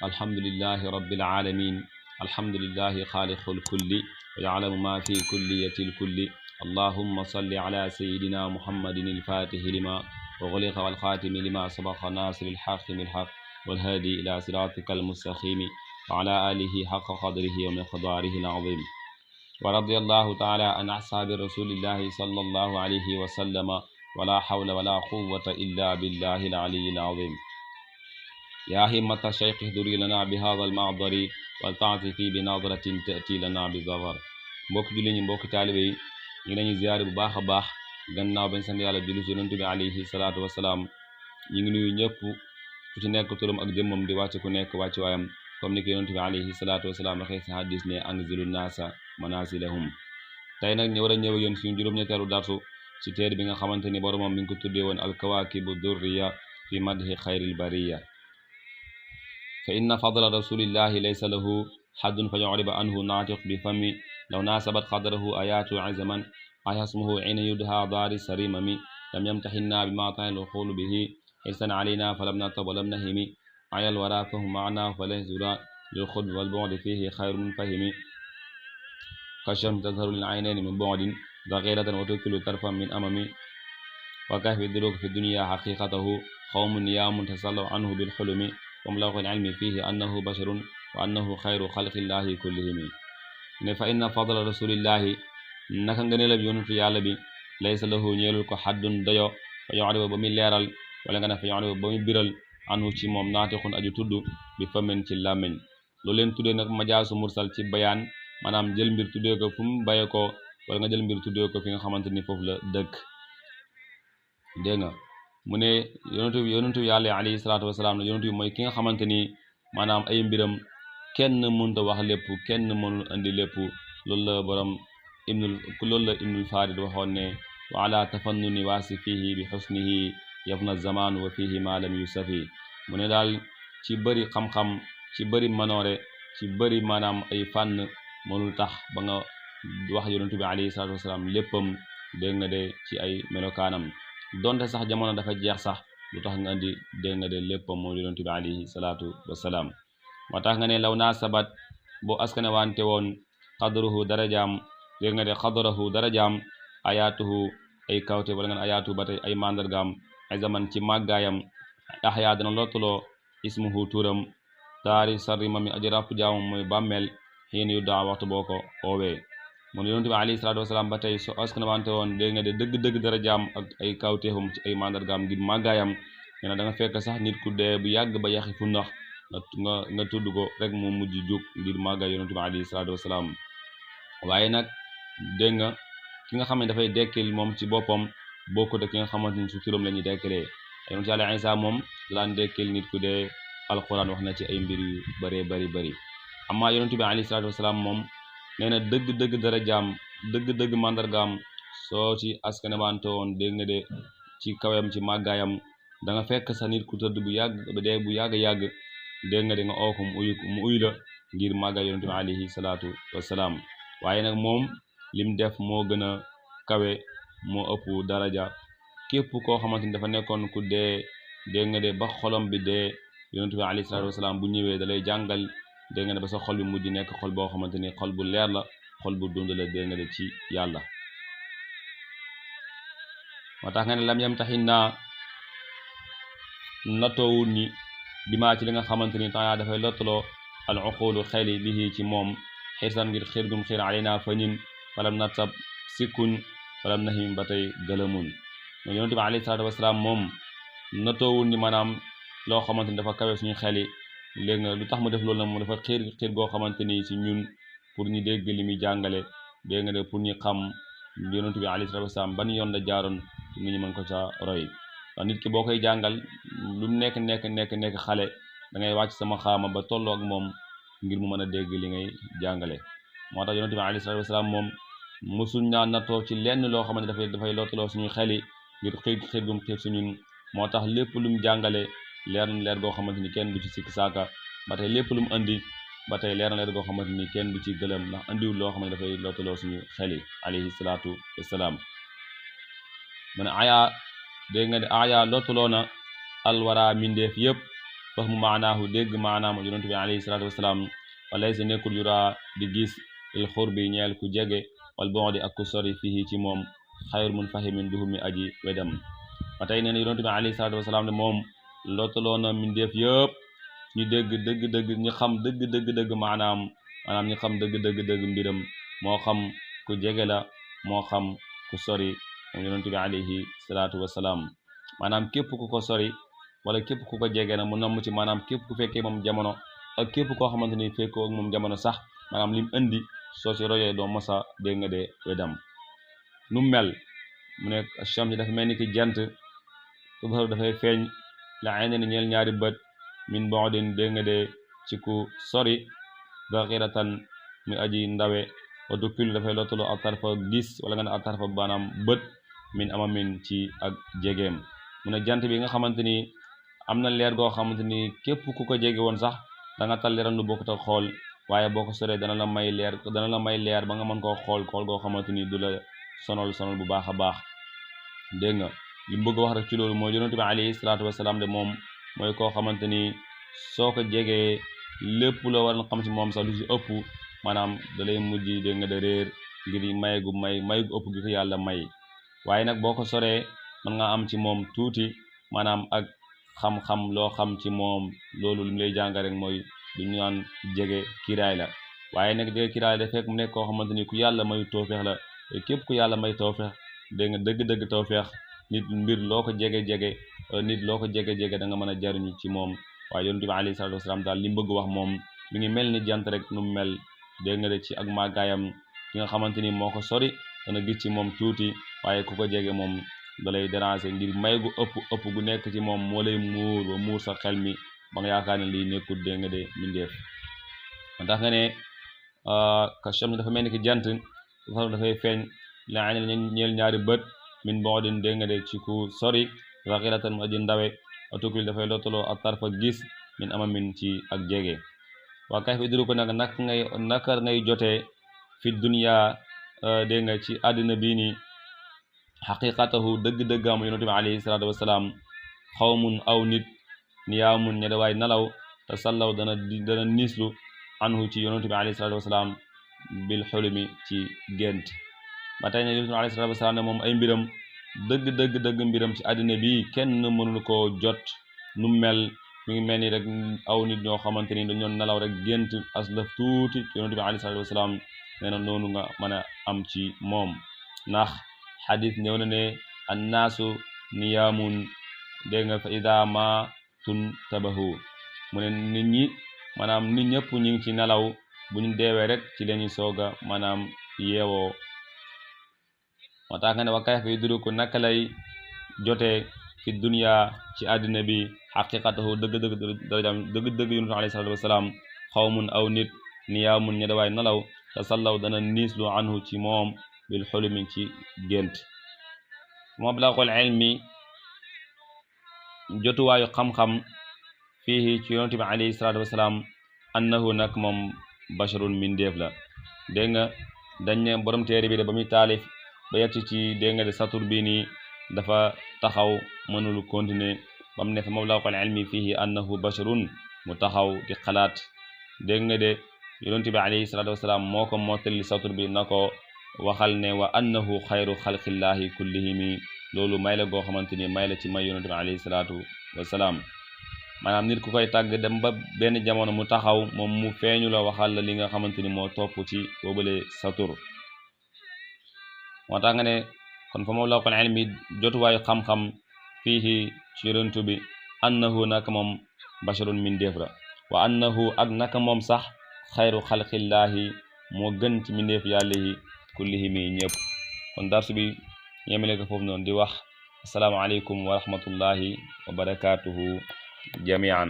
الحمد لله رب العالمين الحمد لله خالق الكل ويعلم ما في كلية الكل اللهم صل على سيدنا محمد الفاتح لما وغلق والخاتم لما سبق ناصر الحق بالحق والهادي إلى صراطك المستقيم وعلى آله حق قدره ومقداره العظيم ورضي الله تعالى عن أصحاب رسول الله صلى الله عليه وسلم ولا حول ولا قوة إلا بالله العلي العظيم يا همة الشيخ اهدري لنا بهذا المعذر والتعطفي بنظرة تأتي لنا بظفر mbokk julli ñi mbokk taalibe yi ñu lañu ziyaare bu baax a baax gannaaw bañ sant yàlla julli ci yonent bi alayhi salaatu wasalaam ñu ngi nuyu ñëpp ku ci nekk turam ak jëmmam di wàcc ku nekk wàcc waayam comme ni ko yonent bi alayhi salaatu wasalaam waxee ci hadis ne anzilu naasa manasilahum tey nag ñu war a ñëw ak yéen suñu juróom-ñetteelu darsu ci téere bi nga xamante ni boromam mi ngi ko tuddee woon alkawaakibu durriya fi madhi xayril bariya fa inna fadla rasulillahi laysa lahu haddun fa yu'riba anhu naatiq bi fami law naasabat qadrahu ayatu azaman ayasmuhu ina yudha daari sarimami lam yamtahinna bima ta'al uqul bihi ihsan alayna falam natab walam nahimi ayal wara fahum ma'na falayzura lil khud wal bu'd fihi khayrun fahimi kasham tazharu lil aynayn min bu'din daghiratan wa tukilu tarfan min amami wa kahfi duruk fi dunya haqiqatahu qawmun niyamun tasallu anhu bil hulumi ومبلغ العلم فيه أنه بشر وأنه خير خلق الله كلهم فإن فضل رسول الله naka ngëneel bi yonentu yàlla bi laysa lahu ñeelul ko xaddun dayo fa yoxriba ba muy leeral wala nga ne fa yoxriba ba muy biral anhu ci moom naatixun aju tudd bi famen ci làmmiñ loolu leen tuddee nag majaasu mursal ci bayaan maanaam jël mbir tuddee ko fu mu baye ko wala nga jël mbir tuddee ko fi nga xamante ni foofu la dëkk dégg nga mu ne yonentu yàlla alayhi salaatu wasalaam ne yonentu bi mooy ki nga xamante ni maanaam ay mbiram kenn mënta wax lépp kenn mënul andi lépp loolu la borom ibnul farid waxoon ne wa ala tafannuni waasi fihi bi xusnihi yafna zaman wa fihi ma lam yusafi mu ne daal ci bëri xam-xam ci bëri manoore ci bëri maanaam ay fànn mënul tax ba nga wax yonentu bi alayhi salaatu wasalaam léppam dégg nga de ci ay melokaanam donte sax jamono dafa jeex sax lu tax nga andi dégg nga de léppam moom yonent bi alayhi salaatu wasalaam moo tax nga ne law naa sabat boo askane wante woon xadruhu darajaam dégg nga de xadrahu darajaam ayaatuhu ay kawte wala nga ayaatu ba tey ay mandargaam ay zaman ci màggaayam axyaa dana lottuloo ismuhu turam taari sarri mami aji ràpp jaamam mooy bàmmeel xiin yu daa waxtu boo ko oowee mun yonent bi alayhi salaatu wasalaam ba tey so askan wante woon dégg nga de dëgg-dëgg darajaam ak ay kawteefam ci ay mandargaam ngir màggaayam nee na da nga fekk sax nit ku dee bu yàgg ba yaxi fu ndax nga tudd ko rek mu mujj jóg ngir màggaay yonent bi alayhi salaatu wasalaam waaye nag dégg nga ki nga xam ne dafay dekkil moom ci boppam bokkut ak ki nga xamante ni su turam la ñuy dekkilee yonent yàlla Isa moom daan dekkil nit ku dee alquran wax na ci ay mbir yu bëree bëri amma yonent bi alayhi salaatu wasalaam moom nee na dëgg-dëgg darajaam dëgg-dëgg mandargaam soo ci askane wante woon dégg nga de ci kawam ci màggaayam da nga fekk sa nit ku tëdd bu yàgg ba dee bu yàgg dégg nga de nga oo ko mu uy la ngir màggaay yonent bi alayhi salaatu wasalaam waaye nag moom lim def moo gën a kawe moo ëpp daraja képp koo xamante ni dafa nekkoon ku dee dégg nga de ba xolom bi dee yonent bi alayhi salaatu wasalaam bu ñëwee da lay jàngal dégg nga ne ba sa xol bi mujj nekk xol boo xamante ni xol bu leer la xol bu dund la dégg nga de ci yàlla moo tax nga ne lam yam taxin naa nattoowul ñi bi maa ci li nga xamante ni temps dafay lottaloo al uqulu xeli bihi ci moom xirsan ngir xiir gum xiir alayna fa ñin falam natsab sikkuñ falam nahim ba tey gëlëmuñ mais yonent bi alayhi salaatu wasalaam moom nattoowul ñi maanaam loo xamante ni dafa kawe suñu xel yi léegi nga lu tax mu def loolu nag mu dafa xiir goo xamante ni ci ñun pour ñu dégg li muy jàngale dégg nga de pour ñu xam yonent bi alayhi salaatu wasalaam ban yoon la jaaroon pour ñu mën ko ca roy ndax nit ki boo koy jàngal lu nekk xale da ngay wàcc sama xaama ba tolloo ak moom ngir mu mën a dégg li ngay jàngale moo tax yonent bi alayhi salaatu wasalaam moom mosuñ naa nattoo ci lenn loo xamante dafay lottaloo suñuy xel yi ngir xiir gum xiir suñun moo tax lépp lu mu jàngale leer na leer goo xamante ni kenn du ci sikki saaka ba tey lépp lu mu andi ba tey leer na leer goo xamante ni kenn du ci gëlëm ndax andiwul loo xamante dafay lottaloo suñu xel yi alayhi salaatu wasalaam mu ne aya dégg nga de aya lottaloo na alwara mindeef yëpp fahmu maanaahu dégg maanaam yonent bi alayhi salaatu wasalaam wa laysa nekkul yuraa di gis il xurbi ñeel ku jege wal bu'di ak ku sori fii ci moom xayru mun fahimin duhu mi aji wedam ba tey nee na yonent bi alayhi salaatu wasalaam ne moom lottaloo na mindeef yëpp ñu dégg dëgg-dëgg ñu xam dëgg maanaam ñu xam dëgg mbiram moo xam ku jege la moo xam ku sori moom yonent bi alayhi salaatu wasalaam maanaam képp ku ko sori wala képp ku ko jege na mu namm ci maanaam képp ku fekkee moom jamono ak képp koo xamante ni fekkoo ak moom jamono sax maanaam lim indi soo ci royee doo mosa dégg nga de wedam nu mel mu nekk Shams dafa mel ni ki jant tubharu dafay feeñ la ay ni ñeel ñaari bët min bu'din dégg nga de ci ku sori daxiratan muy aji ndawe wa tukkilu dafay lottalo ak tarfa gis wala nga ne ak tarfa maanaam bët min amamin ci ak jegeem mu ne jant bi nga xamante ni am na leer goo xamante ni képp ku ko jege woon sax da nga tal leeram lu bokkut ak xool waaye boo ko soree dana la may leer ba nga mën koo xool goo xamante ni du la sonal bu baax a baax dégg nga li mu bëgg wax rek ci loolu mooy yonent bi alayhi salaatu wasalaam de moom mooy koo xamante ni soo ko jegee lépp loo war a xam ci moom sax lu ci ëpp maanaam da lay mujj dégg nga de réer ngir may gu ëpp gi ko yàlla may waaye nag boo ko soree mën nga am ci moom tuuti maanaam ak xam-xam loo xam ci moom loolu li mu lay jàngal rek mooy lu ñu naan jege kiraay la waaye nag jege kiraay la fekk mu nekk koo xamante ni ku yàlla may tawfeex la képp ku yàlla may tawfeex dégg nga dëgg tawfeex nit mbir loo ko jege nit loo ko jege da nga mën a jariñu ci moom waaye yonent bi alayhi salaatu wasalaam daal li mu bëgg wax moom mi ngi mel ni jant rek nu mu mel dégg nga de ci ak màggaayam ki nga xamante ni moo ko sori dana gis ci moom tuuti waaye ku ko jege moom da lay déranger ngir may gu ëpp gu nekk ci moom moo lay muur sa xel mi ba nga yaakaar ne lii nekkul dégg nga de mindeef moo tax nga ne ka Shams dafa mel ni ki jant dafay feeñ la ay ñeel ñaari bët min bu'din dégg nga de ci ku sori zaxiratan mu aji ndawe atukil dafay lottaloo ak tarfa gis min amamin ci ak jege waa kay fa idru ko nag naka ngay jotee fi dunya dégg nga ci àddina bii nii xaqiqatahu dëgg-dëggaam yonent bi alayhi salaatu wasalaam xawmun aw nit niyaamun ñe dawaay nalaw te sallaw dana niislu anhu ci yonent bi alayhi salaatu wasalaam bil xulmi ci gént ba tey ne yonent bi alayhi salaatu wasalaam ne moom ay mbiram dëgg mbiram ci àddina bi kenn mënul koo jot nu mel mi ngi mel ni rek aw nit ñoo xamante ni dañoo nelaw rek gént aslaf tuuti yonent bi alayhi salaatu wasalaam nee na noonu nga mën a am ci moom ndax xadis ñëw na ne annaasu niyaamun dégg nga fa ida ma tun tabahu mu ne nit ñi maanaam nit ñëpp ñu ngi ci nelaw bu ñu deewee rek ci lañuy sooga maanaam yeewoo moo tax nga ne wa kayfa yudriku naka lay jotee fi dunya ci àddina bi xaqiqatahu dëgg yonent alayhi salaatu wasalaam xawmun aw nit niyaamun ñe dawaay nelaw te sallaw dana niislu anhu ci moom bil xulmi ci gént mablagul ilmi jotuwaayu xam-xam fii ci yonent bi alayhi salaatu wasalaam annahu nag moom basharun mindeef la dégg nga dañ ne borom téere bi de ba muy taalif ba yegg ci dégg nga de satur bii nii dafa taxaw mënul continuer ba mu ne fa mablagul ilmi fii annahu basharun mu taxaw di xalaat dégg nga de yonent bi alayhi salaatu wasalaam moo ko mottali satur bi na ko waxal ne wa annahu xayru xalqillahi kullihimi loolu may la goo xamante ni may la ci may yonent bi alayhi salaatu wasalaam maanaam nit ku koy tàgg dem ba benn jamono mu taxaw moom mu feeñu la waxal la li nga xamante ni moo topp ci boobale satur moo tax nga ne kon fa mablagul ilmi jotuwaayu xam-xam fii ci yonent bi annahu naka moom basharun mindeef la wa annahu ak naka moom sax xayru xalqillahi moo gën ci mindeef yàlla yi kullihimi ñëpp kon darsu bi yemele ko foofu noonu di wax assalaamu aleykum wa rahmatullahi wa barakatuhu jamian